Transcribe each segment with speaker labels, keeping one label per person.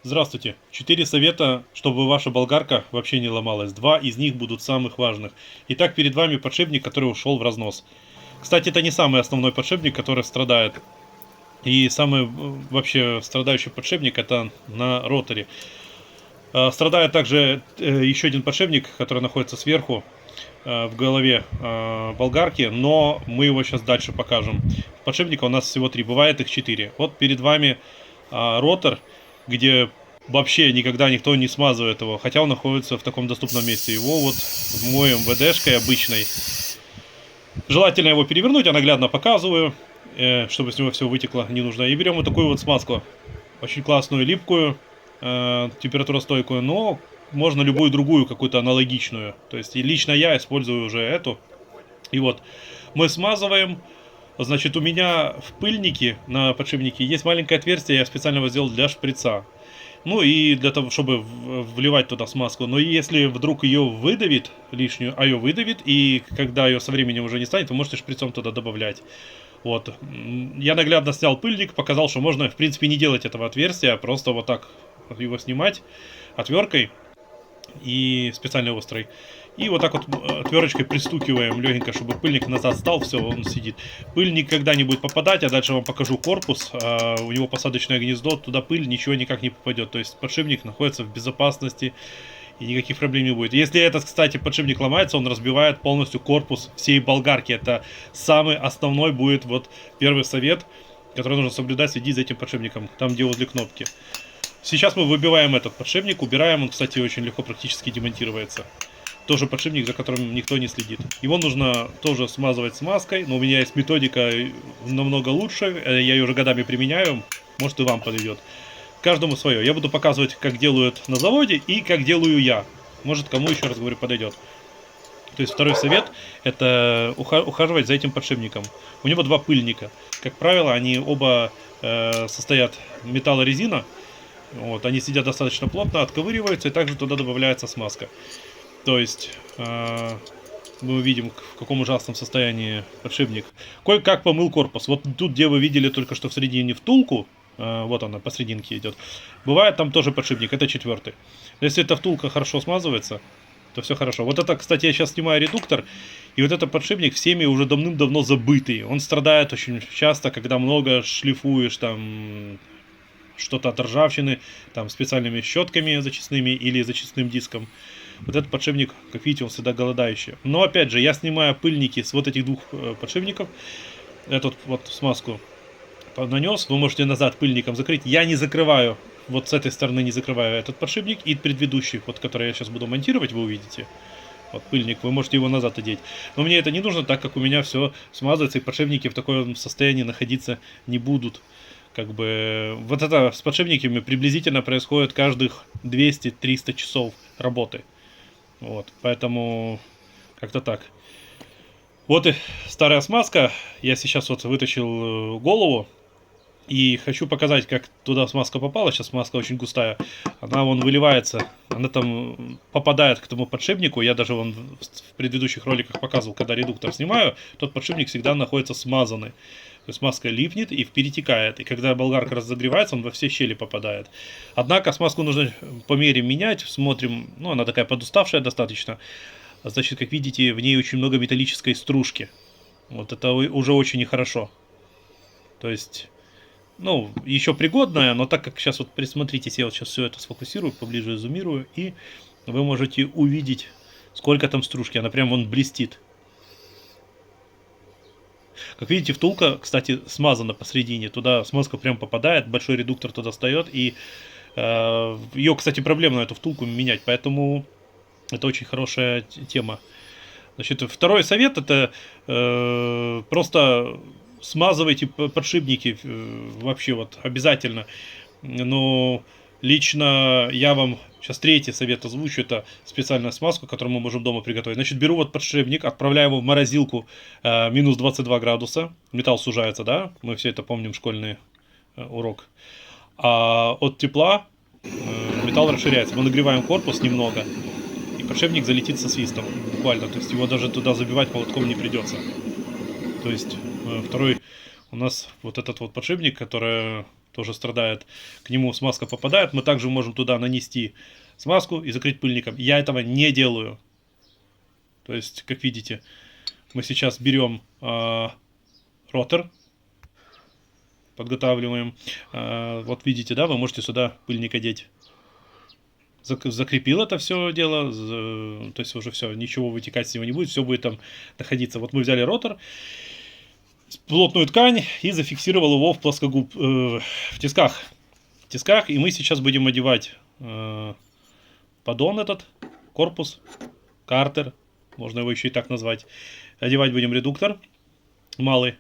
Speaker 1: Здравствуйте. 4 совета, чтобы ваша болгарка вообще не ломалась. Два из них будут самых важных. Итак, перед вами подшипник, который ушел в разнос. Кстати, это не самый основной подшипник, который страдает. И самый вообще страдающий подшипник это на роторе. Страдает также еще один подшипник, который находится сверху в голове болгарки, но мы его сейчас дальше покажем. Подшипника у нас всего 3, бывает их 4. Вот перед вами ротор, где вообще никогда никто не смазывает его, хотя он находится в таком доступном месте. Его вот моем ВДшкой обычной. Желательно его перевернуть, я наглядно показываю, чтобы с него все вытекло ненужное. И берем вот такую вот смазку, очень классную, липкую, температуростойкую, но можно любую другую, какую-то аналогичную. То есть лично я использую уже эту. И вот мы смазываем. Значит, у меня в пыльнике на подшипнике есть маленькое отверстие, я специально его сделал для шприца. Ну и для того, чтобы вливать туда смазку. Но если вдруг ее выдавит лишнюю, а ее выдавит, и когда ее со временем уже не станет, вы можете шприцом туда добавлять. Вот. Я наглядно снял пыльник, показал, что можно, в принципе, не делать этого отверстия, а просто вот так его снимать отверткой и специально острой. И вот так вот отверточкой пристукиваем легенько, чтобы пыльник назад стал, все, он сидит. Пыль никогда не будет попадать, а дальше вам покажу корпус, у него посадочное гнездо, туда пыль ничего никак не попадет. То есть подшипник находится в безопасности и никаких проблем не будет. Если этот, кстати, подшипник ломается, он разбивает полностью корпус всей болгарки. Это самый основной будет вот первый совет, который нужно соблюдать, следить за этим подшипником, там где возле кнопки. Сейчас мы выбиваем этот подшипник, убираем, он, кстати, очень легко практически демонтируется. Тоже подшипник, за которым никто не следит. Его нужно тоже смазывать смазкой, но у меня есть методика намного лучше, я ее уже годами применяю, может и вам подойдет. Каждому свое. Я буду показывать, как делают на заводе и как делаю я. Может, кому еще раз говорю, подойдет. То есть второй совет это ухаживать за этим подшипником. У него два пыльника. Как правило, они оба состоят металлорезина. Вот, они сидят достаточно плотно, отковыриваются, и также туда добавляется смазка. То есть мы увидим, в каком ужасном состоянии подшипник. Кое-как помыл корпус. Вот тут, где вы видели только что в середине втулку, вот она посерединке идет. Бывает там тоже подшипник, это 4-й. Если эта втулка хорошо смазывается, то все хорошо. Вот это, кстати, я сейчас снимаю редуктор, и вот этот подшипник всеми уже давным-давно забытый. Он страдает очень часто, когда много шлифуешь там что-то от ржавчины, там специальными щетками зачистными или зачистным диском. Вот этот подшипник, как видите, он всегда голодающий. Но опять же, я снимаю пыльники с вот этих двух подшипников. Эту вот смазку нанес, вы можете назад пыльником закрыть. Я не закрываю, вот с этой стороны не закрываю этот подшипник. И предыдущий, вот который я сейчас буду монтировать, вы увидите. Вот пыльник, вы можете его назад одеть. Но мне это не нужно, так как у меня все смазывается, и подшипники в таком состоянии находиться не будут. Как бы вот это с подшипниками приблизительно происходит каждых 200-300 часов работы. Вот, поэтому как-то так. Вот и старая смазка. Я сейчас вот вытащил голову и хочу показать, как туда смазка попала. Сейчас смазка очень густая. Она вон выливается, она там попадает к тому подшипнику. Я даже вон в предыдущих роликах показывал, когда редуктор снимаю, тот подшипник всегда находится смазанный. То есть смазка липнет и перетекает. И когда болгарка разогревается, он во все щели попадает. Однако смазку нужно по мере менять. Смотрим, ну она такая подуставшая достаточно. Значит, как видите, в ней очень много металлической стружки. Вот это уже очень нехорошо. То есть, ну, еще пригодная, но так как сейчас вот присмотритесь, я вот сейчас все это сфокусирую, поближе зумирую, и вы можете увидеть, сколько там стружки. Она прям вон блестит. Как видите, втулка, кстати, смазана посередине. Туда смазка прям попадает, большой редуктор туда встает. И ее, кстати, проблемно эту втулку менять. Поэтому это очень хорошая тема. Значит, второй совет это просто смазывайте подшипники вообще вот обязательно. Но лично я вам сейчас третий совет озвучу, это специальная смазка, которую мы можем дома приготовить. Значит, беру вот подшипник, отправляю его в морозилку минус 22 градуса. Металл сужается, да? Мы все это помним, школьный урок. А от тепла металл расширяется. Мы нагреваем корпус немного, и подшипник залетит со свистом, буквально. То есть его даже туда забивать молотком не придется. То есть второй у нас вот этот вот подшипник, который тоже страдает, к нему смазка попадает. Мы также можем туда нанести смазку и закрыть пыльником. Я этого не делаю. То есть, как видите, мы сейчас берем ротор, подготавливаем. Вот видите, да, вы можете сюда пыльник одеть. Закрепил это все дело, то есть уже все, ничего вытекать с него не будет, все будет там находиться. Вот мы взяли ротор, плотную ткань и зафиксировал его в плоскогуб, в тисках, и мы сейчас будем одевать поддон этот, корпус, картер, можно его еще и так назвать. Одевать будем редуктор малый.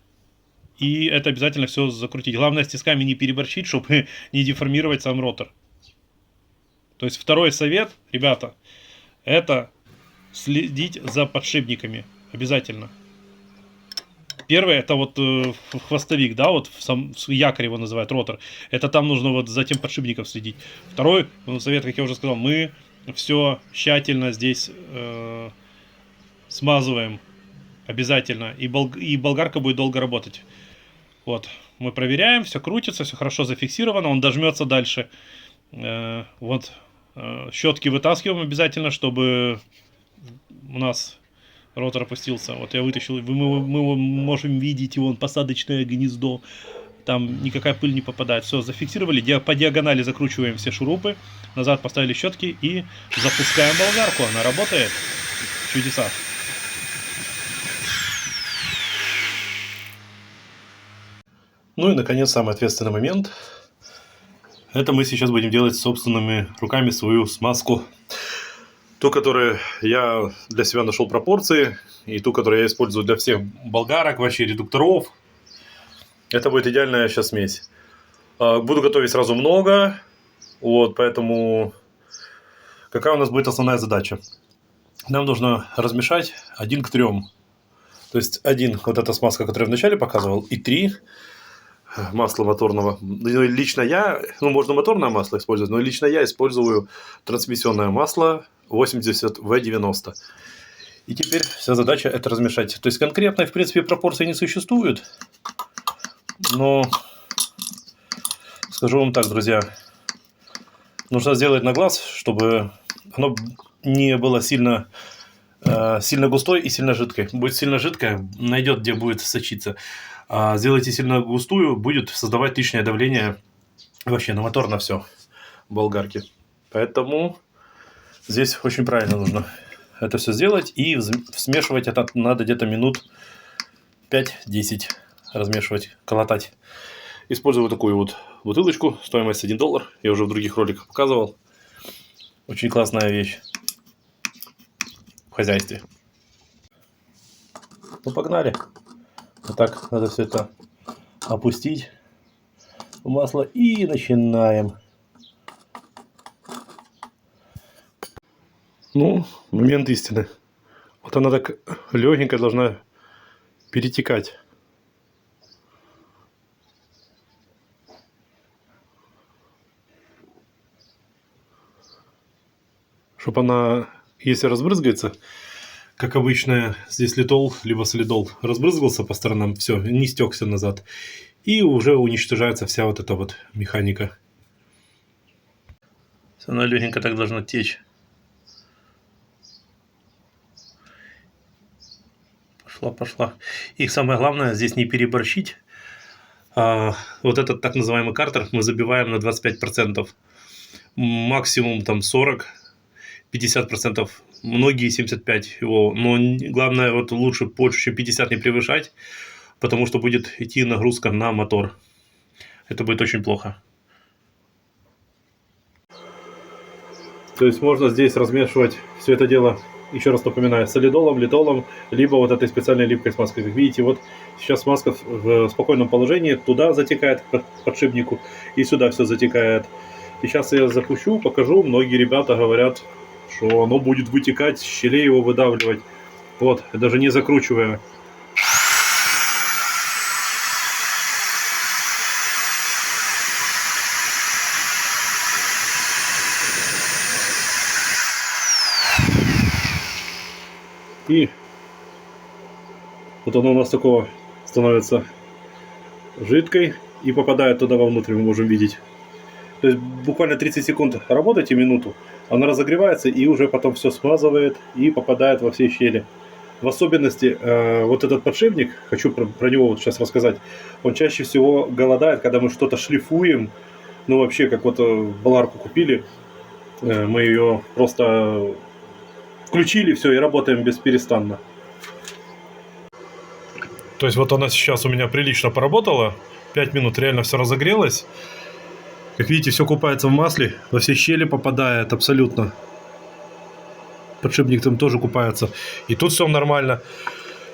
Speaker 1: И это обязательно все закрутить. Главное с тисками не переборщить, чтобы не деформировать сам ротор. То есть второй совет, ребята, это следить за подшипниками. Обязательно. Первый это вот хвостовик, да, вот якорь его называют, ротор. Это там нужно вот за тем подшипником следить. Второй совет, как я уже сказал, мы все тщательно здесь смазываем. Обязательно. И болгарка будет долго работать. Вот. Мы проверяем, все крутится, все хорошо зафиксировано, он дожмется дальше. Вот. Щетки вытаскиваем обязательно, чтобы у нас ротор опустился. Вот я вытащил, мы можем видеть его, посадочное гнездо. Там никакая пыль не попадает. Все, зафиксировали, по диагонали закручиваем все шурупы. Назад поставили щетки и запускаем болгарку. Она работает. Чудеса. Ну и, наконец, самый ответственный момент. Это мы сейчас будем делать собственными руками свою смазку. Ту, которую я для себя нашел пропорции, и ту, которую я использую для всех болгарок, вообще редукторов. Это будет идеальная сейчас смесь. Буду готовить сразу много. Вот, поэтому какая у нас будет основная задача? Нам нужно размешать 1 к 3. То есть 1, вот эта смазка, которую я вначале показывал, и 3 масла моторного. Лично я, можно моторное масло использовать, но лично я использую трансмиссионное масло 80В90. И теперь вся задача это размешать. То есть конкретной, в принципе, пропорции не существует. Но скажу вам так, друзья, нужно сделать на глаз, чтобы оно не было сильно густой и сильно жидкой. Будет сильно жидкая, найдет, где будет сочиться. А сделайте сильно густую, будет создавать лишнее давление вообще на мотор, на все болгарки. Поэтому здесь очень правильно нужно это все сделать. И смешивать это надо где-то минут 5-10. Размешивать, колотать. Использую вот такую вот бутылочку, стоимость $1. Я уже в других роликах показывал. Очень классная вещь в хозяйстве. Ну, погнали. Вот так надо все это опустить в масло и начинаем. Ну, момент истины. Вот она так легенько должна перетекать. Чтобы она, если разбрызгается, как обычно, здесь литол, либо солидол, разбрызгался по сторонам, все, не стекся назад. И уже уничтожается вся вот эта вот механика. Она легенько так должна течь. Пошла. И самое главное, здесь не переборщить. Вот этот так называемый картер мы забиваем на 25%. Максимум там 40-50%. Многие 75% его. Но главное, вот лучше больше, чем 50 не превышать, потому что будет идти нагрузка на мотор. Это будет очень плохо. То есть можно здесь размешивать все это дело, еще раз напоминаю, солидолом, литолом, либо вот этой специальной липкой смазкой. Как видите, вот сейчас смазка в спокойном положении, туда затекает к подшипнику и сюда все затекает. И сейчас я запущу, покажу. Многие ребята говорят, что оно будет вытекать, щелей его выдавливать. Вот, даже не закручивая. И вот оно у нас такого становится жидкой. и попадает туда вовнутрь, мы можем видеть. То есть буквально 30 секунд работайте, минуту, она разогревается и уже потом все смазывает и попадает во все щели. В особенности вот этот подшипник, хочу про него вот сейчас рассказать, он чаще всего голодает, когда мы что-то шлифуем, ну вообще, как вот болгарку купили, мы ее просто включили, все, и работаем бесперестанно. То есть вот она сейчас у меня прилично поработала, 5 минут реально все разогрелось. Как видите, все купается в масле, во все щели попадает абсолютно. Подшипник там тоже купается. И тут все нормально.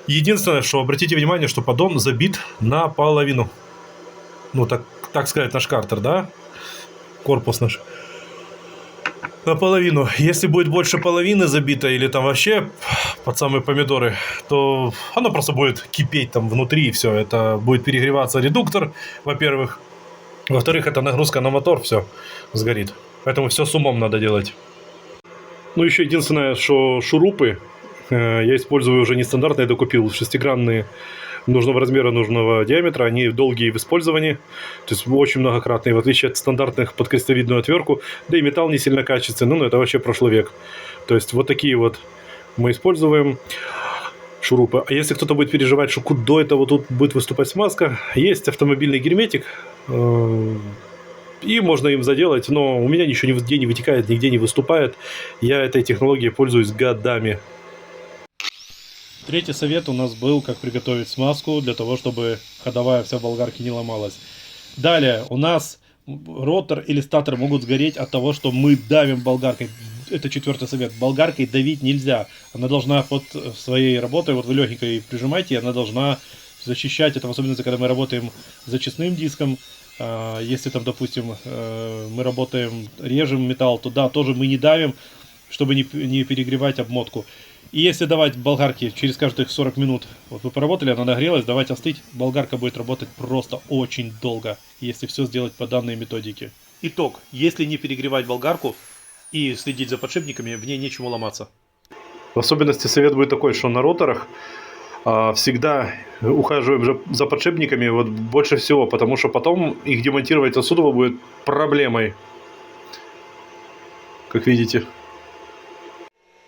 Speaker 1: Единственное, что обратите внимание, что поддон забит наполовину. Ну, так сказать, наш картер, да? Корпус наш. Наполовину. Если будет больше половины забито или там вообще под самые помидоры, то оно просто будет кипеть там внутри и все. Это будет перегреваться редуктор, во-первых. Во-вторых, это нагрузка на мотор, все сгорит. Поэтому все с умом надо делать. Ну, еще единственное, что шурупы я использую уже нестандартные, докупил шестигранные нужного размера, нужного диаметра. Они долгие в использовании, то есть очень многократные, в отличие от стандартных под крестовидную отвертку. Да и металл не сильно качественный, ну это вообще прошлый век. То есть вот такие вот мы используем шурупы. А если кто-то будет переживать, что до этого тут будет выступать смазка, есть автомобильный герметик, и можно им заделать, но у меня ничего нигде не вытекает, нигде не выступает. Я этой технологией пользуюсь годами. Третий совет у нас был, как приготовить смазку для того, чтобы ходовая вся в болгарке не ломалась. Далее у нас ротор или статор могут сгореть от того, что мы давим болгаркой. Это четвертый совет. Болгаркой давить нельзя. Она должна под своей работой, вот вы легенько и прижимаете, она должна защищать. Это в особенности, когда мы работаем с зачистным диском. Если там, допустим, мы работаем, режем металл, то да, тоже мы не давим, чтобы не перегревать обмотку. И если давать болгарке через каждых 40 минут, вот вы поработали, она нагрелась, давать остыть, болгарка будет работать просто очень долго, если все сделать по данной методике. Итог. Если не перегревать болгарку и следить за подшипниками, в ней нечему ломаться. В особенности совет будет такой, что на роторах всегда ухаживаем за подшипниками вот больше всего, потому что потом их демонтировать отсюда будет проблемой, как видите.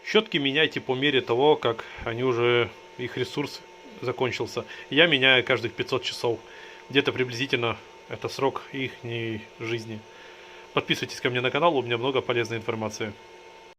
Speaker 1: Щетки меняйте по мере того, как они уже, их ресурс закончился. Я меняю каждых 500 часов. Где-то приблизительно это срок их жизни. Подписывайтесь ко мне на канал, у меня много полезной информации.